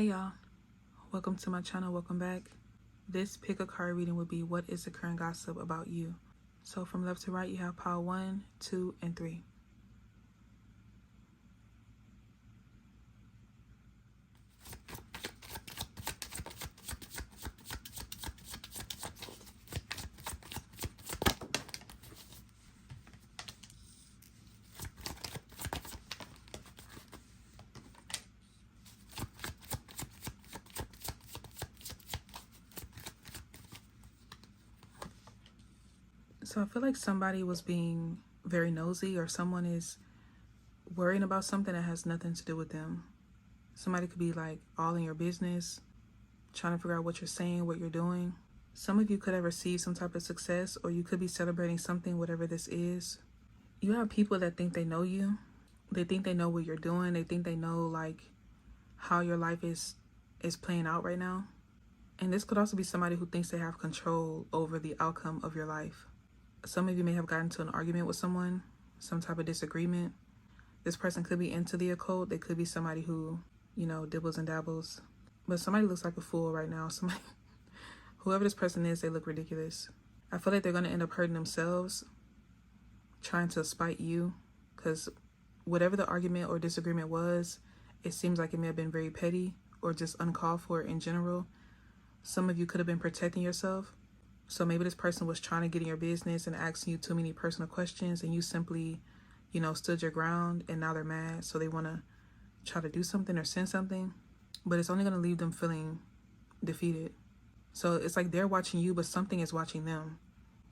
Hey y'all, welcome to my channel, welcome back. This pick a card reading would be what is the current gossip about you. So from left to right you have pile 1, 2, and 3. So I feel like somebody was being very nosy, or someone is worrying about something that has nothing to do with them. Somebody could be like all in your business, trying to figure out what you're saying, what you're doing. Some of you could have received some type of success, or you could be celebrating something, whatever this is. You have people that think they know you. They think they know what you're doing. They think they know like how your life is playing out right now. And this could also be somebody who thinks they have control over the outcome of your life. Some of you may have gotten into an argument with someone, some type of disagreement. This person could be into the occult. They could be somebody who, you know, dibbles and dabbles. But somebody looks like a fool right now. Somebody, whoever this person is, they look ridiculous. I feel like they're going to end up hurting themselves, trying to spite you, because whatever the argument or disagreement was, it seems like it may have been very petty or just uncalled for in general. Some of you could have been protecting yourself. So maybe this person was trying to get in your business and asking you too many personal questions, and you simply, you know, stood your ground, and now they're mad. So they want to try to do something or send something, but it's only going to leave them feeling defeated. So it's like they're watching you, but something is watching them.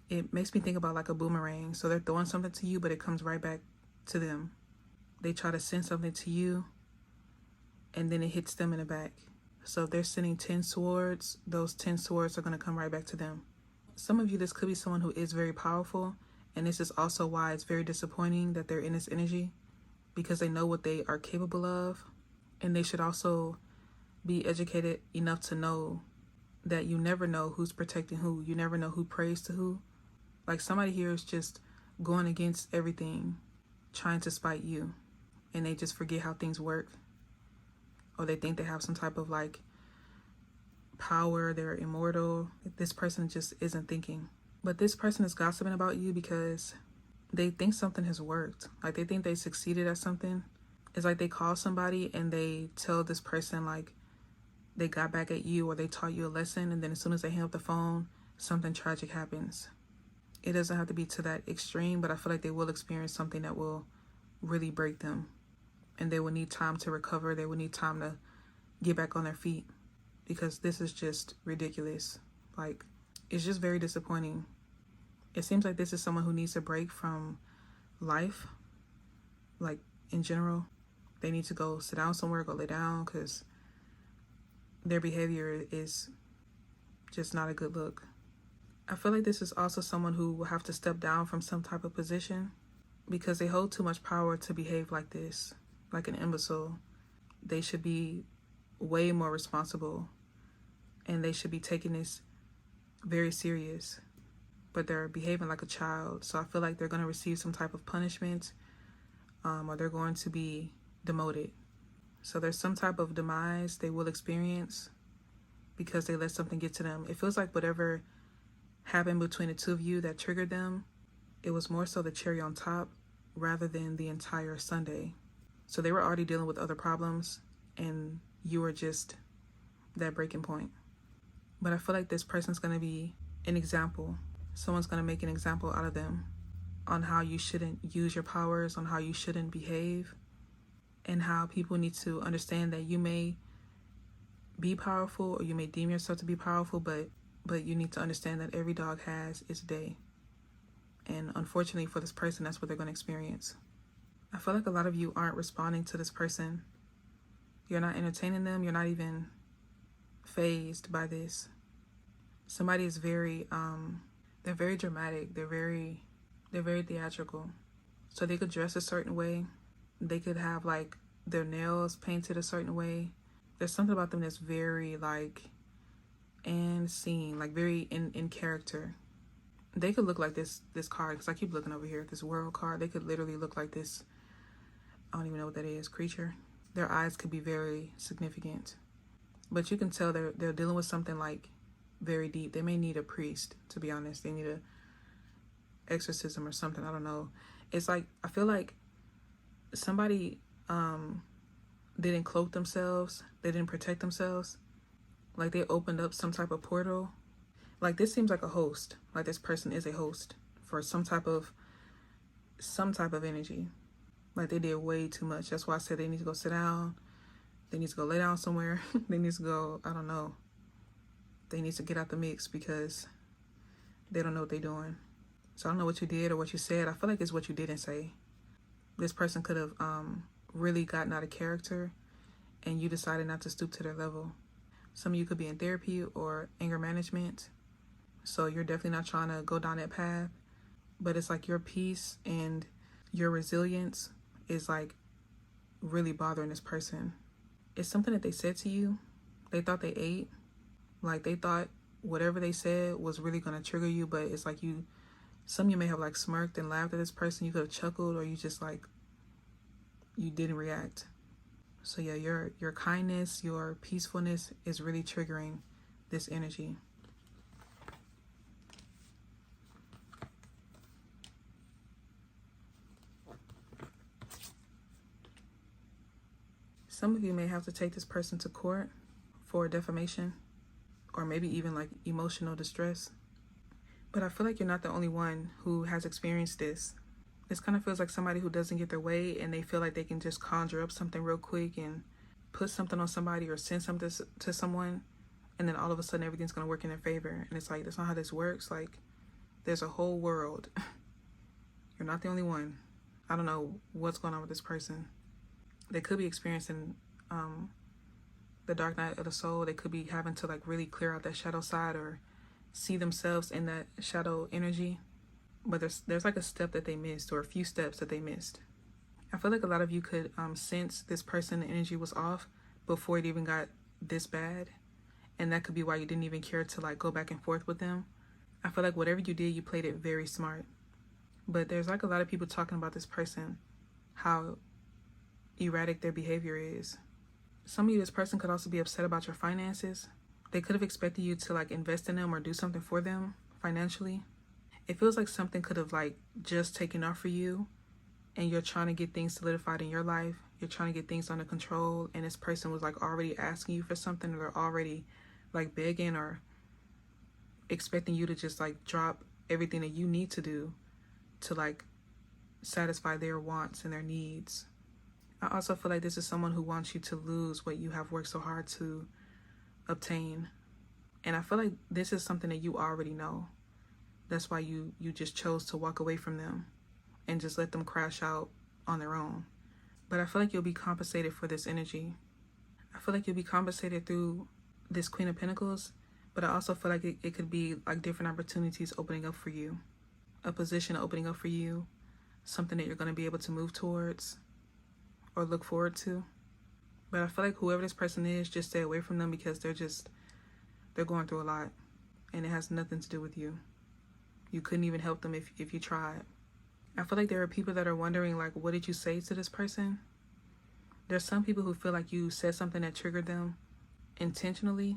It makes me think about like a boomerang. So they're throwing something to you, but it comes right back to them. They try to send something to you, and then it hits them in the back. So if they're sending 10 swords, those 10 swords are going to come right back to them. Some of you, this could be someone who is very powerful, and this is also why it's very disappointing that they're in this energy, because they know what they are capable of, and they should also be educated enough to know that you never know who's protecting who. You never know who prays to who. Like somebody here is just going against everything, trying to spite you, and they just forget how things work, or they think they have some type of like power, they're immortal. This person just isn't thinking. But this person is gossiping about you because they think something has worked. Like they think they succeeded at something. It's like they call somebody and they tell this person like they got back at you, or they taught you a lesson, and then as soon as they hang up the phone, something tragic happens. It doesn't have to be to that extreme, but I feel like they will experience something that will really break them, and they will need time to recover. They will need time to get back on their feet, because this is just ridiculous. Like, it's just very disappointing. It seems like this is someone who needs a break from life, like in general. They need to go sit down somewhere, go lay down, because their behavior is just not a good look. I feel like this is also someone who will have to step down from some type of position, because they hold too much power to behave like this, like an imbecile. They should be way more responsible, and they should be taking this very serious, but they're behaving like a child. So I feel like they're going to receive some type of punishment, or they're going to be demoted. So there's some type of demise they will experience because they let something get to them. It feels like whatever happened between the two of you that triggered them, it was more so the cherry on top rather than the entire sundae. So they were already dealing with other problems, and you were just that breaking point. But I feel like this person's going to be an example. Someone's going to make an example out of them on how you shouldn't use your powers, on how you shouldn't behave, and how people need to understand that you may be powerful, or you may deem yourself to be powerful, but you need to understand that every dog has its day. And unfortunately for this person, that's what they're going to experience. I feel like a lot of you aren't responding to this person. You're not entertaining them. You're not even fazed by this. Somebody is very they're very dramatic. They're very theatrical. So they could dress a certain way. They could have like their nails painted a certain way. There's something about them that's very like and seen, like very in character. They could look like this card, because I keep looking over here at this world card. They could literally look like this, I don't even know what that is, creature. Their eyes could be very significant. But you can tell they're dealing with something like very deep. They may need a priest, to be honest. They need a exorcism or something. I don't know. It's like, I feel like somebody didn't cloak themselves. They didn't protect themselves. Like they opened up some type of portal. Like this seems like a host. Like this person is a host for some type of energy. Like they did way too much. That's why I said they need to go sit down. They need to go lay down somewhere. They need to go, I don't know. They need to get out the mix because they don't know what they're doing. So I don't know what you did or what you said. I feel like it's what you didn't say. This person could have really gotten out of character and you decided not to stoop to their level. Some of you could be in therapy or anger management. So you're definitely not trying to go down that path. But it's like your peace and your resilience is like really bothering this person. It's something that they said to you. They thought they ate. Like they thought whatever they said was really going to trigger you. But it's like some of you may have like smirked and laughed at this person. You could have chuckled, or you just like, you didn't react. So yeah, your kindness, your peacefulness is really triggering this energy. Some of you may have to take this person to court for defamation or maybe even like emotional distress. But I feel like you're not the only one who has experienced this. This kind of feels like somebody who doesn't get their way and they feel like they can just conjure up something real quick and put something on somebody or send something to someone, and then all of a sudden everything's going to work in their favor. And it's like, that's not how this works. Like, there's a whole world. You're not the only one. I don't know what's going on with this person. They could be experiencing the dark night of the soul. They could be having to like really clear out that shadow side or see themselves in that shadow energy. But there's like a step that they missed, or a few steps that they missed. I feel like a lot of you could sense this person, the energy was off before it even got this bad. And that could be why you didn't even care to like go back and forth with them. I feel like whatever you did, you played it very smart. But there's like a lot of people talking about this person, how erratic their behavior is. Some of you, this person could also be upset about your finances. They could have expected you to like invest in them or do something for them financially. It feels like something could have like just taken off for you, and you're trying to get things solidified in your life. You're trying to get things under control, and this person was like already asking you for something, or they're already like begging or expecting you to just like drop everything that you need to do to like satisfy their wants and their needs. I also feel like this is someone who wants you to lose what you have worked so hard to obtain. And I feel like this is something that you already know. That's why you just chose to walk away from them and just let them crash out on their own. But I feel like you'll be compensated for this energy. I feel like you'll be compensated through this Queen of Pentacles, but I also feel like it could be like different opportunities opening up for you. A position opening up for you, something that you're going to be able to move towards or look forward to. But I feel like whoever this person is, just stay away from them because they're going through a lot and it has nothing to do with you. You couldn't even help them if you tried. I feel like there are people that are wondering, like, what did you say to this person? There's some people who feel like you said something that triggered them intentionally,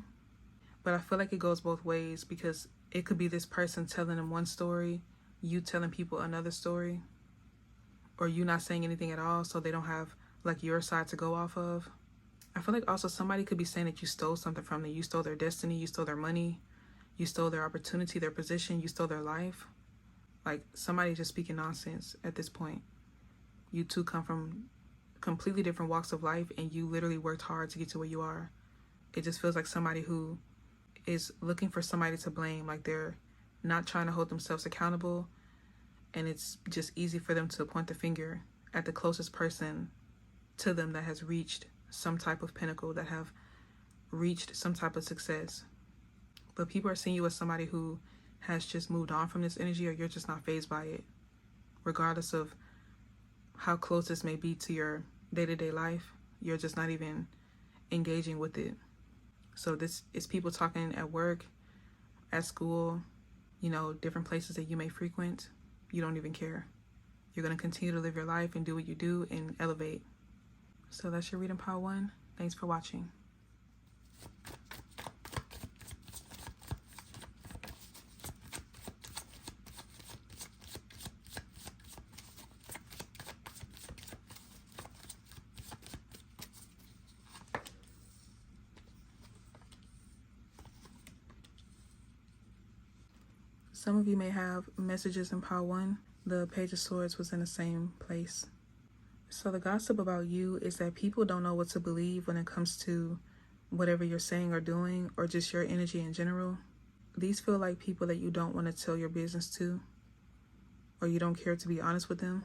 but I feel like it goes both ways because it could be this person telling them one story, you telling people another story, or you not saying anything at all so they don't have like your side to go off of. I feel like also somebody could be saying that you stole something from them. You stole their destiny, you stole their money, you stole their opportunity, their position, you stole their life. Like somebody just speaking nonsense at this point. You two come from completely different walks of life and you literally worked hard to get to where you are. It just feels like somebody who is looking for somebody to blame, like they're not trying to hold themselves accountable, and it's just easy for them to point the finger at the closest person to them that has reached some type of pinnacle, that have reached some type of success. But people are seeing you as somebody who has just moved on from this energy, or you're just not fazed by it. Regardless of how close this may be to your day-to-day life, you're just not even engaging with it. So this is people talking at work, at school, you know, different places that you may frequent. You don't even care. You're going to continue to live your life and do what you do and elevate. So that's your reading, Pile 1. Thanks for watching. Some of you may have messages in pile 1. The Page of Swords was in the same place. So the gossip about you is that people don't know what to believe when it comes to whatever you're saying or doing, or just your energy in general. These feel like people that you don't want to tell your business to, or you don't care to be honest with them.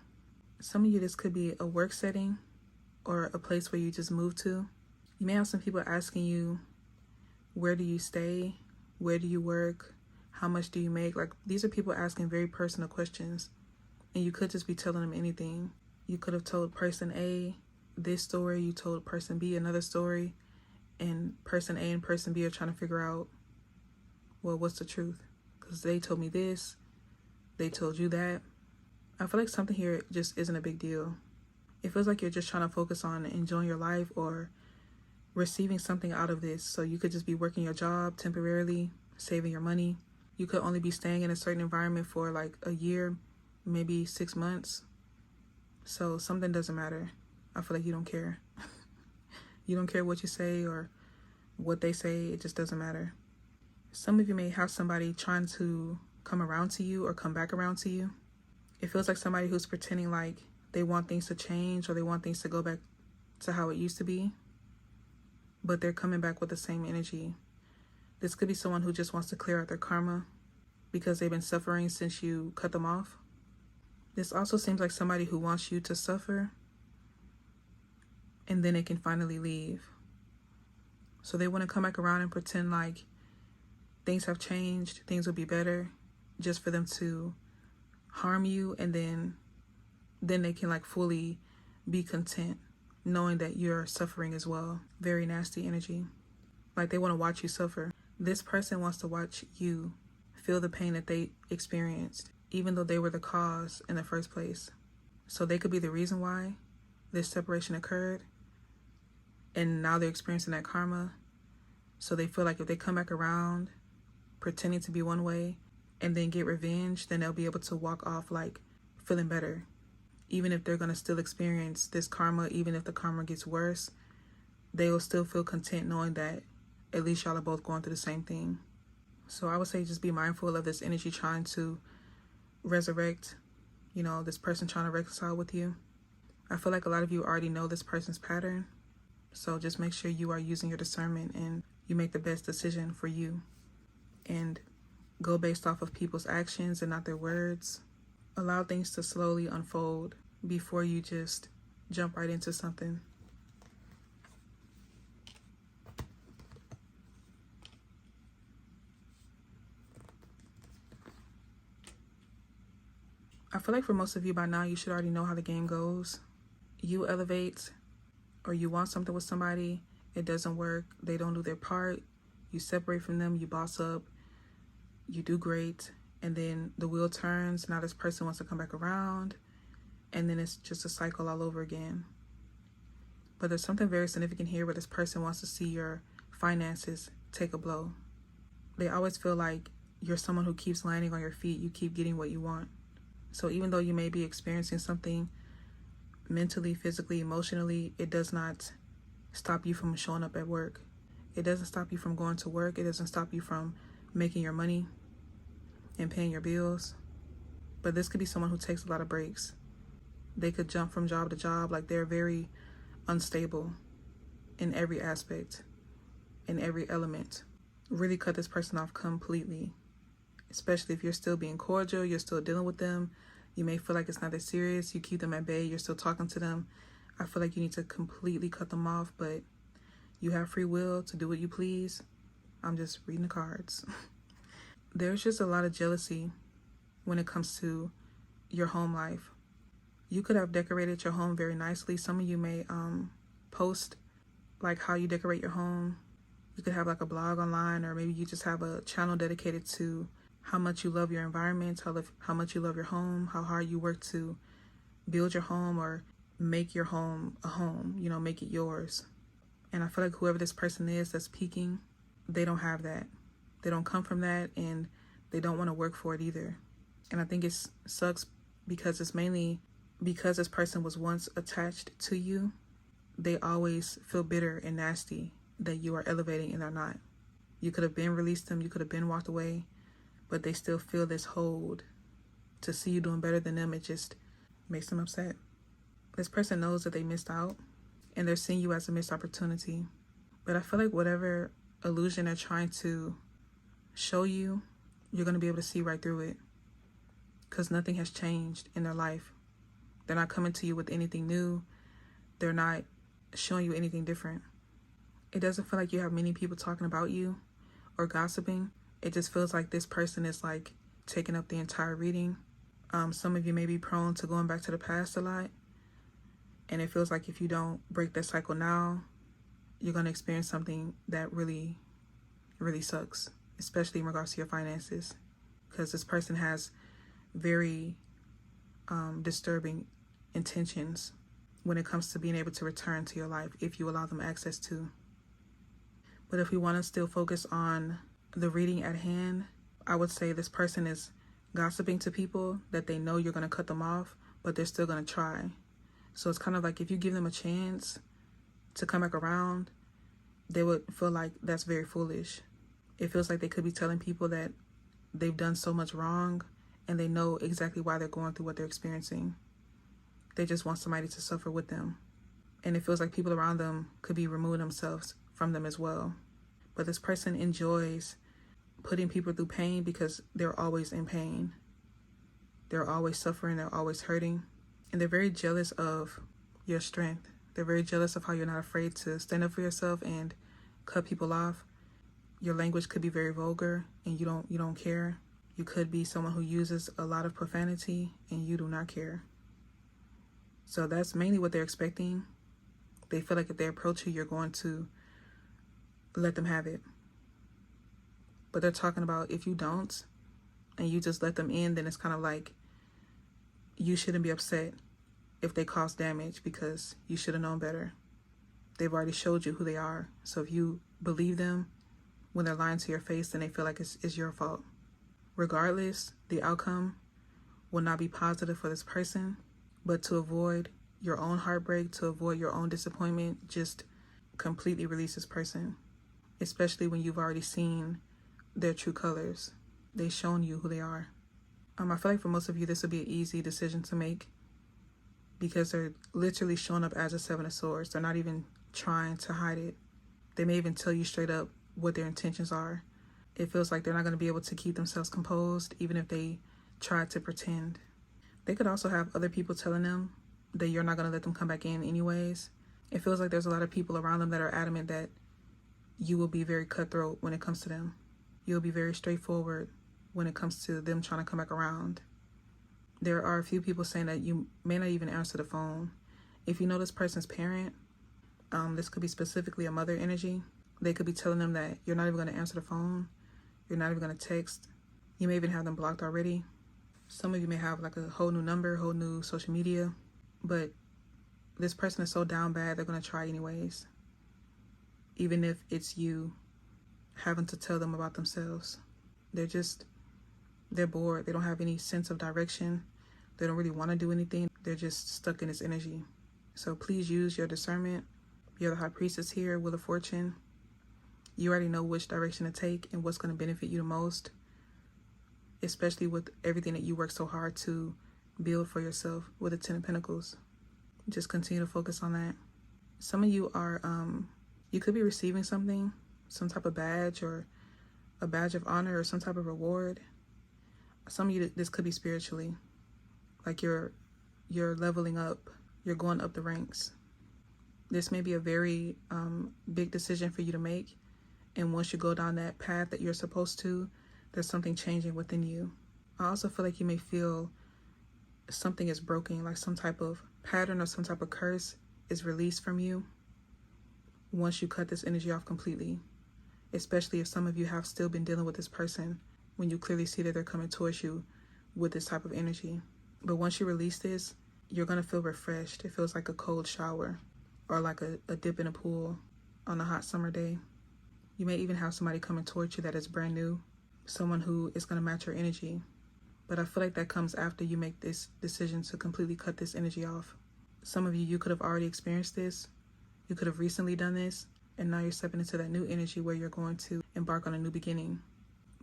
Some of you, this could be a work setting or a place where you just moved to. You may have some people asking you, where do you stay? Where do you work? How much do you make? Like, these are people asking very personal questions, and you could just be telling them anything. You could have told person A this story, you told person B another story, and person A and person B are trying to figure out, well, what's the truth? Because they told me this, they told you that. I feel like something here just isn't a big deal. It feels like you're just trying to focus on enjoying your life or receiving something out of this. So you could just be working your job temporarily, saving your money. You could only be staying in a certain environment for like a year, maybe 6 months. So something doesn't matter. I feel like you don't care. You don't care what you say or what they say. It just doesn't matter. Some of you may have somebody trying to come around to you or come back around to you. It feels like somebody who's pretending like they want things to change or they want things to go back to how it used to be, but they're coming back with the same energy. This could be someone who just wants to clear out their karma because they've been suffering since you cut them off. This also seems like somebody who wants you to suffer and then they can finally leave. So they want to come back around and pretend like things have changed, things will be better, just for them to harm you, and then they can like fully be content knowing that you're suffering as well. Very nasty energy. Like they want to watch you suffer. This person wants to watch you feel the pain that they experienced, even though they were the cause in the first place. So they could be the reason why this separation occurred, and now they're experiencing that karma. So they feel like if they come back around pretending to be one way and then get revenge, then they'll be able to walk off like feeling better. Even if they're going to still experience this karma, even if the karma gets worse, they will still feel content knowing that at least y'all are both going through the same thing. So I would say just be mindful of this energy trying to resurrect, this person trying to reconcile with you. I feel like a lot of you already know this person's pattern. So just make sure you are using your discernment and you make the best decision for you. And go based off of people's actions and not their words. Allow things to slowly unfold before you just jump right into something. I feel like for most of you by now, you should already know how the game goes. You elevate or you want something with somebody, it doesn't work, they don't do their part, you separate from them, you boss up, you do great, and then the wheel turns, now this person wants to come back around, and then it's just a cycle all over again. But there's something very significant here where this person wants to see your finances take a blow. They always feel like you're someone who keeps landing on your feet, you keep getting what you want. So even though you may be experiencing something mentally, physically, emotionally, it does not stop you from showing up at work. It doesn't stop you from going to work. It doesn't stop you from making your money and paying your bills. But this could be someone who takes a lot of breaks. They could jump from job to job, like they're very unstable in every aspect, in every element. Really cut this person off completely, especially if you're still being cordial, you're still dealing with them. You may feel like it's not that serious. You keep them at bay. You're still talking to them. I feel like you need to completely cut them off, but you have free will to do what you please. I'm just reading the cards. There's just a lot of jealousy when it comes to your home life. You could have decorated your home very nicely. Some of you may post like how you decorate your home. You could have like a blog online, or maybe you just have a channel dedicated to how much you love your environment, how much you love your home, how hard you work to build your home or make your home a home, make it yours. And I feel like whoever this person is that's peaking, they don't have that. They don't come from that, and they don't want to work for it either. And I think it sucks because it's mainly because this person was once attached to you. They always feel bitter and nasty that you are elevating and they're not. You could have been released them. You could have been walked away. but they still feel this hold to see you doing better than them. It just makes them upset. This person knows that they missed out and they're seeing you as a missed opportunity. But I feel like whatever illusion they're trying to show you, you're going to be able to see right through it, because nothing has changed in their life. They're not coming to you with anything new. They're not showing you anything different. It doesn't feel like you have many people talking about you or gossiping. It just feels like this person is like taking up the entire reading. Some of you may be prone to going back to the past a lot. And it feels like if you don't break that cycle now, you're going to experience something that really, really sucks, especially in regards to your finances. Because this person has very disturbing intentions when it comes to being able to return to your life if you allow them access to. But if we want to still focus on the reading at hand, I would say this person is gossiping to people that they know you're going to cut them off, but they're still going to try. So it's kind of like if you give them a chance to come back around, they would feel like that's very foolish. It feels like they could be telling people that they've done so much wrong and they know exactly why they're going through what they're experiencing. They just want somebody to suffer with them. And it feels like people around them could be removing themselves from them as well. But this person enjoys putting people through pain because they're always in pain. They're always suffering, they're always hurting. And they're very jealous of your strength. They're very jealous of how you're not afraid to stand up for yourself and cut people off. Your language could be very vulgar and you don't care. You could be someone who uses a lot of profanity and you do not care. So that's mainly what they're expecting. They feel like if they approach you, you're going to let them have it. But they're talking about if you don't and you just let them in, then it's kind of like you shouldn't be upset if they cause damage because you should have known better. They've already showed you who they are. So if you believe them when they're lying to your face, then they feel like it's your fault. Regardless, the outcome will not be positive for this person, but to avoid your own heartbreak, to avoid your own disappointment, just completely release this person, especially when you've already seen their true colors. They've shown you who they are. I feel like for most of you, this would be an easy decision to make because they're literally showing up as a Seven of Swords. They're not even trying to hide it. They may even tell you straight up what their intentions are. It feels like they're not going to be able to keep themselves composed, even if they try to pretend. They could also have other people telling them that you're not going to let them come back in anyways. It feels like there's a lot of people around them that are adamant that you will be very cutthroat when it comes to them. You'll be very straightforward when it comes to them trying to come back around. There are a few people saying that you may not even answer the phone. If you know this person's parent, this could be specifically a mother energy. They could be telling them that you're not even going to answer the phone. You're not even going to text. You may even have them blocked already. Some of you may have like a whole new number, whole new social media. But this person is so down bad, they're going to try anyways. Even if it's you having to tell them about themselves. They're bored. They don't have any sense of direction. They don't really want to do anything. They're just stuck in this energy. So please use your discernment. You're the High Priestess here, Wheel of Fortune. You already know which direction to take and what's going to benefit you the most, especially with everything that you work so hard to build for yourself with the Ten of Pentacles. Just continue to focus on that. Some of you are, you could be receiving something, some type of badge or a badge of honor or some type of reward. Some of you, this could be spiritually, like you're leveling up, you're going up the ranks. This may be a very big decision for you to make. And once you go down that path that you're supposed to, there's something changing within you. I also feel like you may feel something is broken, like some type of pattern or some type of curse is released from you once you cut this energy off completely. Especially if some of you have still been dealing with this person when you clearly see that they're coming towards you with this type of energy. But once you release this, you're going to feel refreshed. It feels like a cold shower or like a dip in a pool on a hot summer day. You may even have somebody coming towards you that is brand new, someone who is going to match your energy. But I feel like that comes after you make this decision to completely cut this energy off. Some of you could have already experienced this. You could have recently done this, and now you're stepping into that new energy where you're going to embark on a new beginning.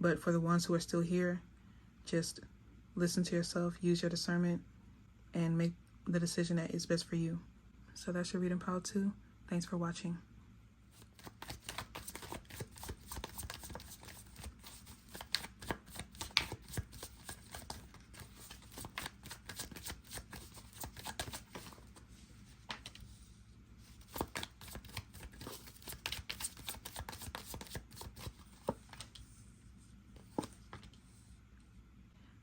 But for the ones who are still here, just listen to yourself, use your discernment, and make the decision that is best for you. So that's your reading pile 2. Thanks for watching.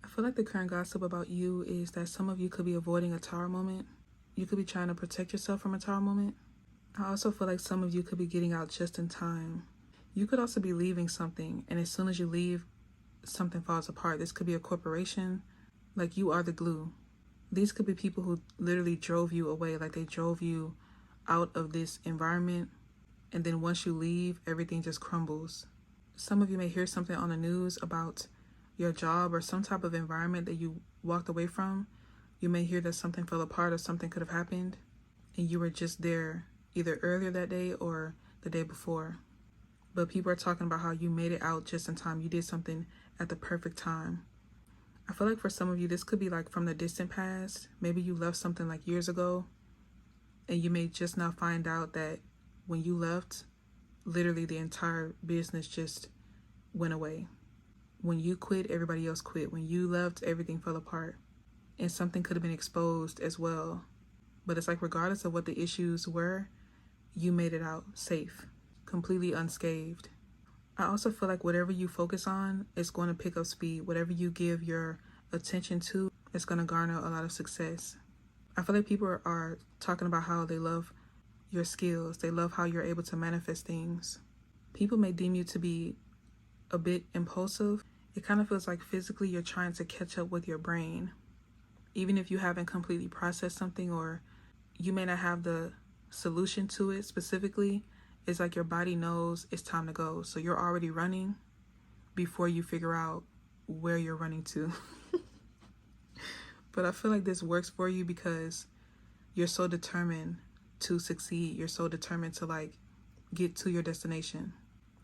I feel like the current gossip about you is that some of you could be avoiding a tower moment. You could be trying to protect yourself from a tower moment. I also feel like some of you could be getting out just in time. You could also be leaving something, and as soon as you leave, something falls apart. This could be a corporation, like you are the glue. These could be people who literally drove you away, like they drove you out of this environment, and then once you leave, everything just crumbles. Some of you may hear something on the news about your job or some type of environment that you walked away from. You may hear that something fell apart or something could have happened, and you were just there either earlier that day or the day before. But people are talking about how you made it out just in time. You did something at the perfect time. I feel like for some of you, this could be like from the distant past. Maybe you left something like years ago, and you may just now find out that when you left, literally the entire business just went away. When you quit, everybody else quit. When you left, everything fell apart. And something could have been exposed as well. But it's like regardless of what the issues were, you made it out safe, completely unscathed. I also feel like whatever you focus on is going to pick up speed. Whatever you give your attention to, it's going to garner a lot of success. I feel like people are talking about how they love your skills. They love how you're able to manifest things. People may deem you to be a bit impulsive. It kind of feels like physically you're trying to catch up with your brain. Even if you haven't completely processed something, or you may not have the solution to it specifically, it's like your body knows it's time to go. So you're already running before you figure out where you're running to. But I feel like this works for you because you're so determined to succeed. You're so determined to like get to your destination.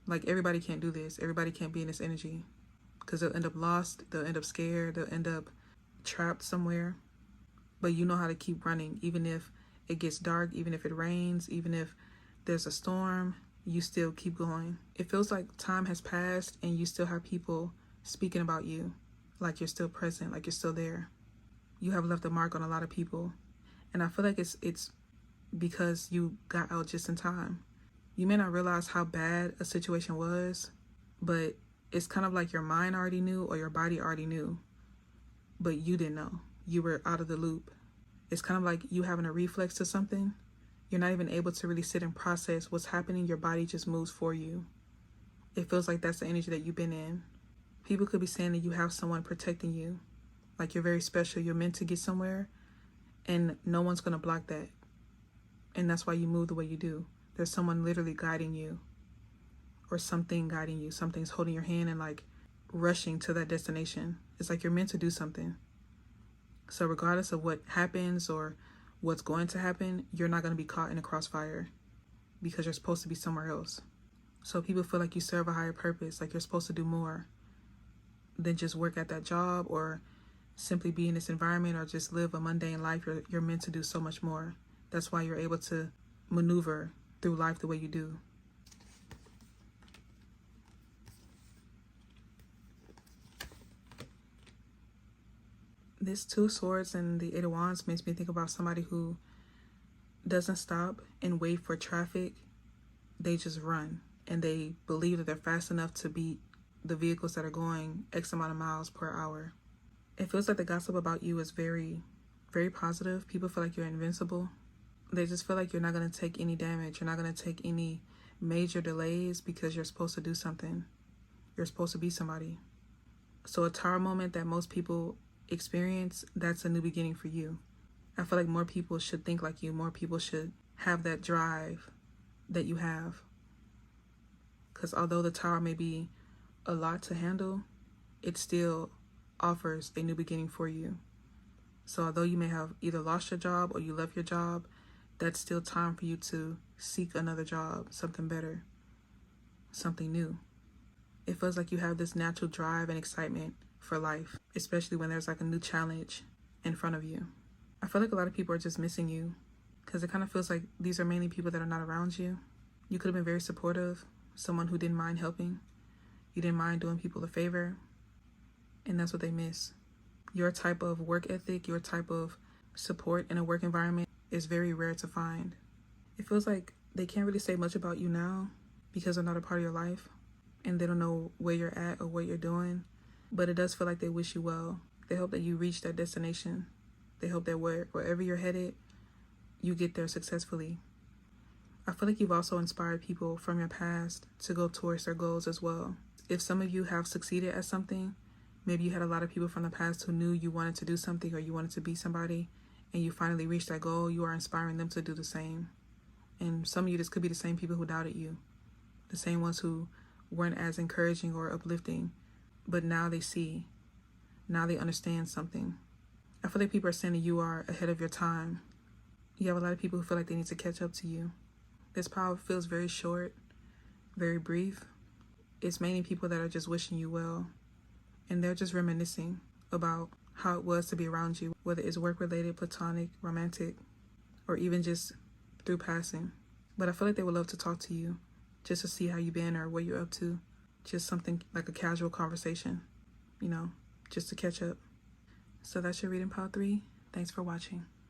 Like everybody can't do this. Everybody can't be in this energy because they'll end up lost. They'll end up scared. They'll end up trapped somewhere. But you know how to keep running. Even if it gets dark, even if it rains, even if there's a storm, you still keep going. It feels like time has passed and you still have people speaking about you. Like you're still present, like you're still there. You have left a mark on a lot of people. And I feel like it's because you got out just in time. You may not realize how bad a situation was, but it's kind of like your mind already knew or your body already knew, but you didn't know. You were out of the loop. It's kind of like you having a reflex to something. You're not even able to really sit and process what's happening. Your body just moves for you. It feels like that's the energy that you've been in. People could be saying that you have someone protecting you. Like you're very special. You're meant to get somewhere and no one's going to block that. And that's why you move the way you do. There's someone literally guiding you or something guiding you. Something's holding your hand and like rushing to that destination. It's like you're meant to do something. So regardless of what happens or what's going to happen, you're not going to be caught in a crossfire because you're supposed to be somewhere else. So people feel like you serve a higher purpose, like you're supposed to do more than just work at that job or simply be in this environment or just live a mundane life. You're meant to do so much more. That's why you're able to maneuver through life the way you do. This Two of Swords and the Eight of Wands makes me think about somebody who doesn't stop and wait for traffic. They just run and they believe that they're fast enough to beat the vehicles that are going X amount of miles per hour. It feels like the gossip about you is very, very positive. People feel like you're invincible. They just feel like you're not going to take any damage. You're not going to take any major delays because you're supposed to do something. You're supposed to be somebody. So a tower moment that most people experience, that's a new beginning for you. I feel like more people should think like you. More people should have that drive that you have. Because although the tower may be a lot to handle, it still offers a new beginning for you. So although you may have either lost your job or you left your job, that's still time for you to seek another job, something better, something new. It feels like you have this natural drive and excitement for life, especially when there's like a new challenge in front of you. I feel like a lot of people are just missing you because it kind of feels like these are mainly people that are not around you. You could have been very supportive, someone who didn't mind helping. You didn't mind doing people a favor, and that's what they miss. Your type of work ethic, your type of support in a work environment is very rare to find. It feels like they can't really say much about you now because they're not a part of your life and they don't know where you're at or what you're doing, but it does feel like they wish you well. They hope that you reach that destination. They hope that wherever you're headed, you get there successfully. I feel like you've also inspired people from your past to go towards their goals as well. If some of you have succeeded at something, maybe you had a lot of people from the past who knew you wanted to do something or you wanted to be somebody, and you finally reached that goal, you are inspiring them to do the same. And some of you, this could be the same people who doubted you, the same ones who weren't as encouraging or uplifting, but now they see, now they understand something. I feel like people are saying that you are ahead of your time. You have a lot of people who feel like they need to catch up to you. This power feels very short, very brief. It's mainly people that are just wishing you well, and they're just reminiscing about how it was to be around you, whether it's work-related, platonic, romantic, or even just through passing. But I feel like they would love to talk to you just to see how you've been or what you're up to. Just something like a casual conversation, just to catch up. So that's your reading, pile 3. Thanks for watching.